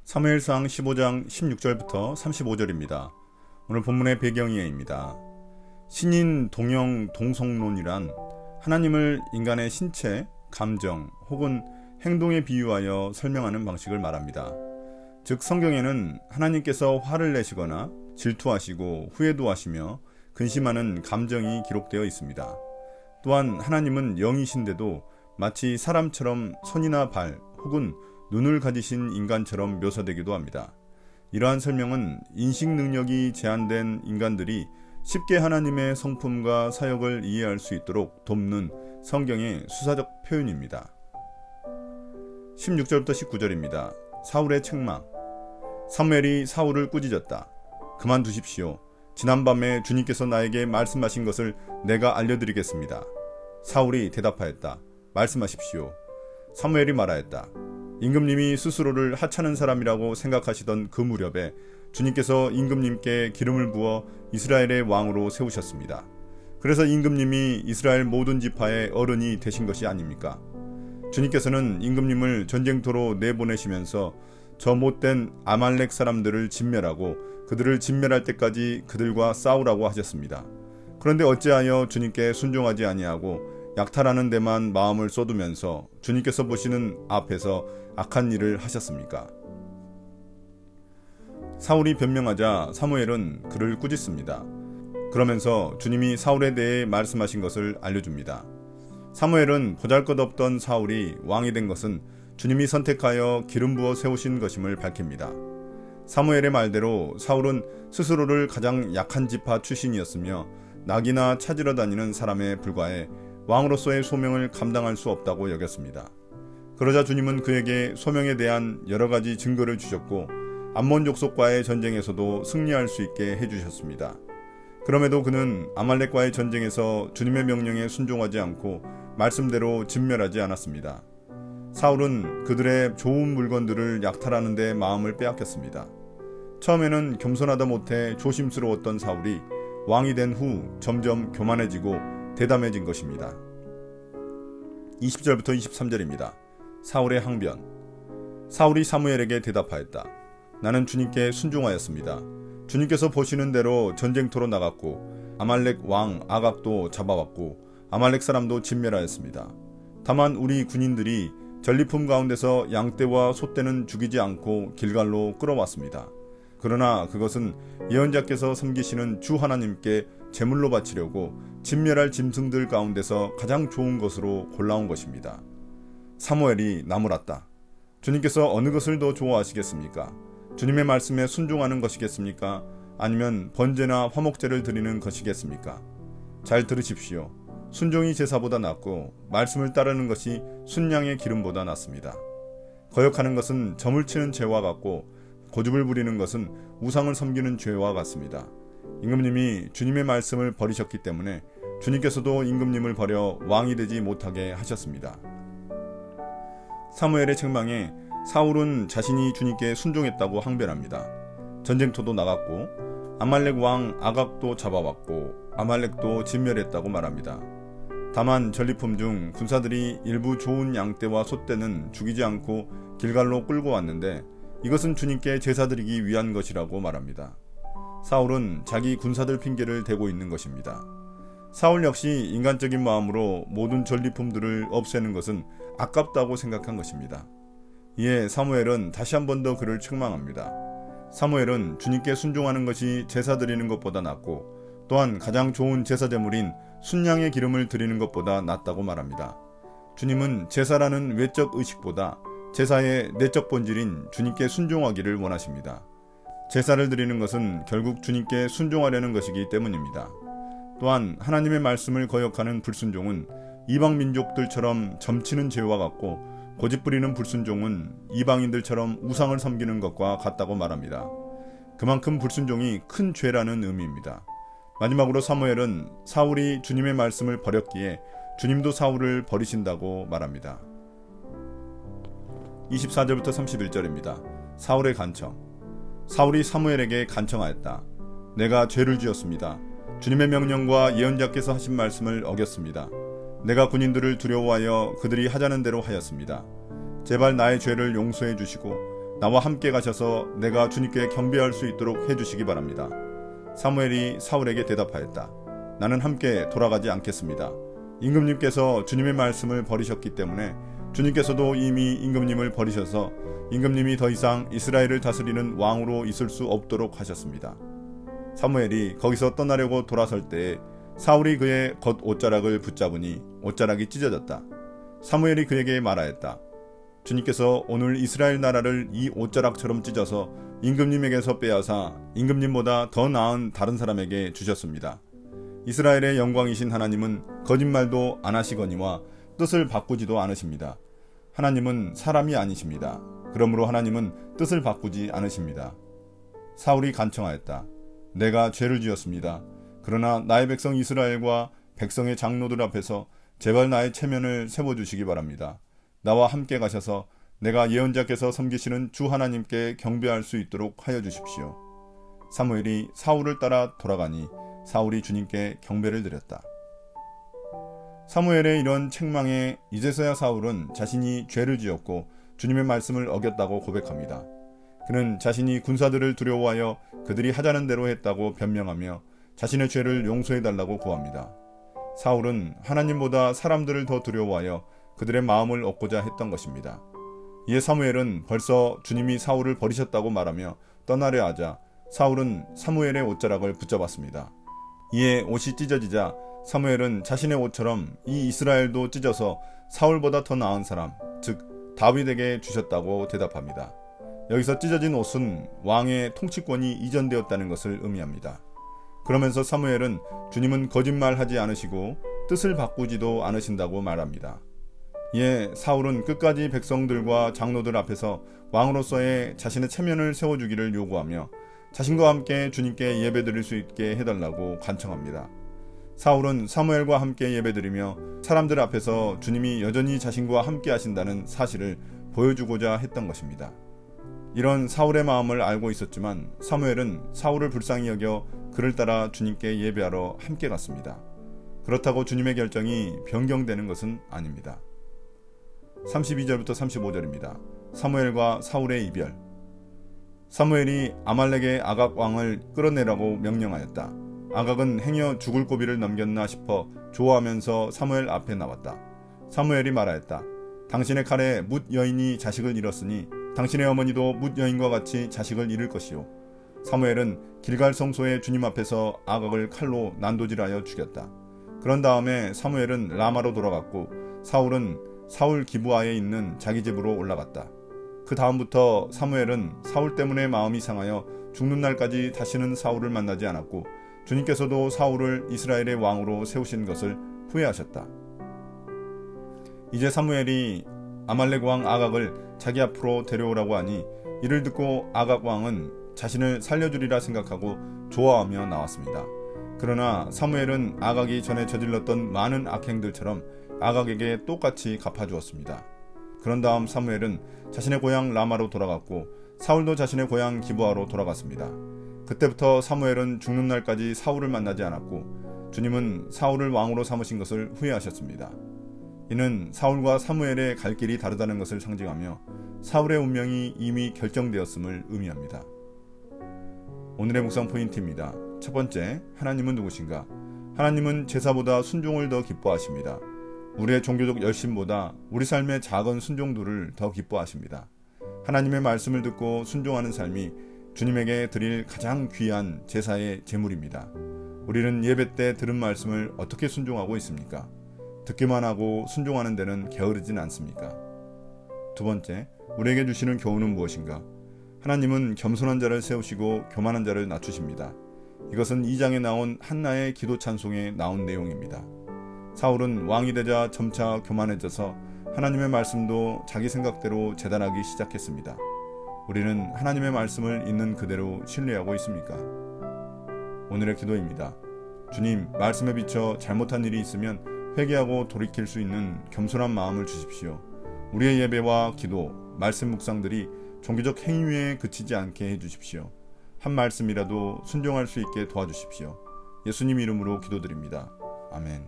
사무엘상 15장 16절부터 35절입니다. 오늘 본문의 배경이에입니다. 신인 동형 동성론이란 하나님을 인간의 신체, 감정 혹은 행동에 비유하여 설명하는 방식을 말합니다. 즉 성경에는 하나님께서 화를 내시거나 질투하시고 후회도 하시며 근심하는 감정이 기록되어 있습니다. 또한 하나님은 영이신데도 마치 사람처럼 손이나 발 혹은 눈을 가지신 인간처럼 묘사되기도 합니다. 이러한 설명은 인식 능력이 제한된 인간들이 쉽게 하나님의 성품과 사역을 이해할 수 있도록 돕는 성경의 수사적 표현입니다. 16절부터 19절입니다. 사울의 책망. 사무엘이 사울을 꾸짖었다. 그만두십시오. 지난밤에 주님께서 나에게 말씀하신 것을 내가 알려드리겠습니다. 사울이 대답하였다. 말씀하십시오. 사무엘이 말하였다. 임금님이 스스로를 하찮은 사람이라고 생각하시던 그 무렵에 주님께서 임금님께 기름을 부어 이스라엘의 왕으로 세우셨습니다. 그래서 임금님이 이스라엘 모든 지파의 어른이 되신 것이 아닙니까? 주님께서는 임금님을 전쟁터로 내보내시면서 저 못된 아말렉 사람들을 진멸하고 그들을 진멸할 때까지 그들과 싸우라고 하셨습니다. 그런데 어찌하여 주님께 순종하지 아니하고 약탈하는 데만 마음을 쏟으면서 주님께서 보시는 앞에서 악한 일을 하셨습니까? 사울이 변명하자 사무엘은 그를 꾸짖습니다. 그러면서 주님이 사울에 대해 말씀하신 것을 알려줍니다. 사무엘은 보잘것없던 사울이 왕이 된 것은 주님이 선택하여 기름 부어 세우신 것임을 밝힙니다. 사무엘의 말대로 사울은 스스로를 가장 약한 지파 출신이었으며 낙이나 찾으러 다니는 사람에 불과해 왕으로서의 소명을 감당할 수 없다고 여겼습니다. 그러자 주님은 그에게 소명에 대한 여러 가지 증거를 주셨고 암몬 족속과의 전쟁에서도 승리할 수 있게 해주셨습니다. 그럼에도 그는 아말렉과의 전쟁에서 주님의 명령에 순종하지 않고 말씀대로 진멸하지 않았습니다. 사울은 그들의 좋은 물건들을 약탈하는 데 마음을 빼앗겼습니다. 처음에는 겸손하다 못해 조심스러웠던 사울이 왕이 된 후 점점 교만해지고 대담해진 것입니다. 20절부터 23절입니다. 사울의 항변. 사울이 사무엘에게 대답하였다. 나는 주님께 순종하였습니다. 주님께서 보시는 대로 전쟁터로 나갔고 아말렉 왕 아각도 잡아왔고 아말렉 사람도 진멸하였습니다. 다만 우리 군인들이 전리품 가운데서 양떼와 소떼는 죽이지 않고 길갈로 끌어왔습니다. 그러나 그것은 예언자께서 섬기시는 주 하나님께 제물로 바치려고 진멸할 짐승들 가운데서 가장 좋은 것으로 골라온 것입니다. 사무엘이 나무랐다. 주님께서 어느 것을 더 좋아하시겠습니까? 주님의 말씀에 순종하는 것이겠습니까? 아니면 번제나 화목제를 드리는 것이겠습니까? 잘 들으십시오. 순종이 제사보다 낫고 말씀을 따르는 것이 순양의 기름보다 낫습니다. 거역하는 것은 점을 치는 죄와 같고 고집을 부리는 것은 우상을 섬기는 죄와 같습니다. 임금님이 주님의 말씀을 버리셨기 때문에 주님께서도 임금님을 버려 왕이 되지 못하게 하셨습니다. 사무엘의 책망에 사울은 자신이 주님께 순종했다고 항변합니다. 전쟁터도 나갔고 아말렉 왕 아각도 잡아왔고 아말렉도 진멸했다고 말합니다. 다만 전리품 중 군사들이 일부 좋은 양떼와 소떼는 죽이지 않고 길갈로 끌고 왔는데 이것은 주님께 제사드리기 위한 것이라고 말합니다. 사울은 자기 군사들 핑계를 대고 있는 것입니다. 사울 역시 인간적인 마음으로 모든 전리품들을 없애는 것은 아깝다고 생각한 것입니다. 이에 사무엘은 다시 한 번 더 그를 책망합니다. 사무엘은 주님께 순종하는 것이 제사 드리는 것보다 낫고 또한 가장 좋은 제사 제물인 순양의 기름을 드리는 것보다 낫다고 말합니다. 주님은 제사라는 외적 의식보다 제사의 내적 본질인 주님께 순종하기를 원하십니다. 제사를 드리는 것은 결국 주님께 순종하려는 것이기 때문입니다. 또한 하나님의 말씀을 거역하는 불순종은 이방 민족들처럼 점치는 죄와 같고 고집부리는 불순종은 이방인들처럼 우상을 섬기는 것과 같다고 말합니다. 그만큼 불순종이 큰 죄라는 의미입니다. 마지막으로 사무엘은 사울이 주님의 말씀을 버렸기에 주님도 사울을 버리신다고 말합니다. 24절부터 31절입니다. 사울의 간청. 사울이 사무엘에게 간청하였다. 내가 죄를 지었습니다. 주님의 명령과 예언자께서 하신 말씀을 어겼습니다. 내가 군인들을 두려워하여 그들이 하자는 대로 하였습니다. 제발 나의 죄를 용서해 주시고 나와 함께 가셔서 내가 주님께 경배할 수 있도록 해주시기 바랍니다. 사무엘이 사울에게 대답하였다. 나는 함께 돌아가지 않겠습니다. 임금님께서 주님의 말씀을 버리셨기 때문에 주님께서도 이미 임금님을 버리셔서 임금님이 더 이상 이스라엘을 다스리는 왕으로 있을 수 없도록 하셨습니다. 사무엘이 거기서 떠나려고 돌아설 때에 사울이 그의 겉 옷자락을 붙잡으니 옷자락이 찢어졌다. 사무엘이 그에게 말하였다. 주님께서 오늘 이스라엘 나라를 이 옷자락처럼 찢어서 임금님에게서 빼앗아 임금님보다 더 나은 다른 사람에게 주셨습니다. 이스라엘의 영광이신 하나님은 거짓말도 안 하시거니와 뜻을 바꾸지도 않으십니다. 하나님은 사람이 아니십니다. 그러므로 하나님은 뜻을 바꾸지 않으십니다. 사울이 간청하였다. 내가 죄를 지었습니다. 그러나 나의 백성 이스라엘과 백성의 장로들 앞에서 제발 나의 체면을 세워주시기 바랍니다. 나와 함께 가셔서 내가 예언자께서 섬기시는 주 하나님께 경배할 수 있도록 하여 주십시오. 사무엘이 사울을 따라 돌아가니 사울이 주님께 경배를 드렸다. 사무엘의 이런 책망에 이제서야 사울은 자신이 죄를 지었고 주님의 말씀을 어겼다고 고백합니다. 그는 자신이 군사들을 두려워하여 그들이 하자는 대로 했다고 변명하며 자신의 죄를 용서해달라고 구합니다. 사울은 하나님보다 사람들을 더 두려워하여 그들의 마음을 얻고자 했던 것입니다. 이에 사무엘은 벌써 주님이 사울을 버리셨다고 말하며 떠나려 하자 사울은 사무엘의 옷자락을 붙잡았습니다. 이에 옷이 찢어지자 사무엘은 자신의 옷처럼 이 이스라엘도 찢어서 사울보다 더 나은 사람, 즉 다윗에게 주셨다고 대답합니다. 여기서 찢어진 옷은 왕의 통치권이 이전되었다는 것을 의미합니다. 그러면서 사무엘은 주님은 거짓말하지 않으시고 뜻을 바꾸지도 않으신다고 말합니다. 이에 사울은 끝까지 백성들과 장로들 앞에서 왕으로서의 자신의 체면을 세워주기를 요구하며 자신과 함께 주님께 예배드릴 수 있게 해달라고 간청합니다. 사울은 사무엘과 함께 예배드리며 사람들 앞에서 주님이 여전히 자신과 함께 하신다는 사실을 보여주고자 했던 것입니다. 이런 사울의 마음을 알고 있었지만 사무엘은 사울을 불쌍히 여겨 그를 따라 주님께 예배하러 함께 갔습니다. 그렇다고 주님의 결정이 변경되는 것은 아닙니다. 32절부터 35절입니다. 사무엘과 사울의 이별. 사무엘이 아말렉의 아각 왕을 끌어내라고 명령하였다. 아각은 행여 죽을 고비를 넘겼나 싶어 좋아하면서 사무엘 앞에 나왔다. 사무엘이 말하였다. 당신의 칼에 뭇 여인이 자식을 잃었으니 당신의 어머니도 뭇 여인과 같이 자식을 잃을 것이요. 사무엘은 길갈 성소의 주님 앞에서 아각을 칼로 난도질하여 죽였다. 그런 다음에 사무엘은 라마로 돌아갔고 사울은 사울 기브아에 있는 자기 집으로 올라갔다. 그 다음부터 사무엘은 사울 때문에 마음이 상하여 죽는 날까지 다시는 사울을 만나지 않았고 주님께서도 사울을 이스라엘의 왕으로 세우신 것을 후회하셨다. 이제 사무엘이 아말렉 왕 아각을 자기 앞으로 데려오라고 하니 이를 듣고 아각 왕은 자신을 살려주리라 생각하고 좋아하며 나왔습니다. 그러나 사무엘은 아각이 전에 저질렀던 많은 악행들처럼 아각에게 똑같이 갚아주었습니다. 그런 다음 사무엘은 자신의 고향 라마로 돌아갔고 사울도 자신의 고향 기브아로 돌아갔습니다. 그때부터 사무엘은 죽는 날까지 사울을 만나지 않았고 주님은 사울을 왕으로 삼으신 것을 후회하셨습니다. 이는 사울과 사무엘의 갈 길이 다르다는 것을 상징하며 사울의 운명이 이미 결정되었음을 의미합니다. 오늘의 묵상 포인트입니다. 첫 번째, 하나님은 누구신가? 하나님은 제사보다 순종을 더 기뻐하십니다. 우리의 종교적 열심보다 우리 삶의 작은 순종들을 더 기뻐하십니다. 하나님의 말씀을 듣고 순종하는 삶이 주님에게 드릴 가장 귀한 제사의 제물입니다. 우리는 예배 때 들은 말씀을 어떻게 순종하고 있습니까? 듣기만 하고 순종하는 데는 게으르진 않습니까? 두 번째, 우리에게 주시는 교훈은 무엇인가? 하나님은 겸손한 자를 세우시고 교만한 자를 낮추십니다. 이것은 2장에 나온 한나의 기도 찬송에 나온 내용입니다. 사울은 왕이 되자 점차 교만해져서 하나님의 말씀도 자기 생각대로 재단하기 시작했습니다. 우리는 하나님의 말씀을 있는 그대로 신뢰하고 있습니까? 오늘의 기도입니다. 주님, 말씀에 비춰 잘못한 일이 있으면 회개하고 돌이킬 수 있는 겸손한 마음을 주십시오. 우리의 예배와 기도, 말씀 묵상들이 종교적 행위에 그치지 않게 해주십시오. 한 말씀이라도 순종할 수 있게 도와주십시오. 예수님 이름으로 기도드립니다. 아멘.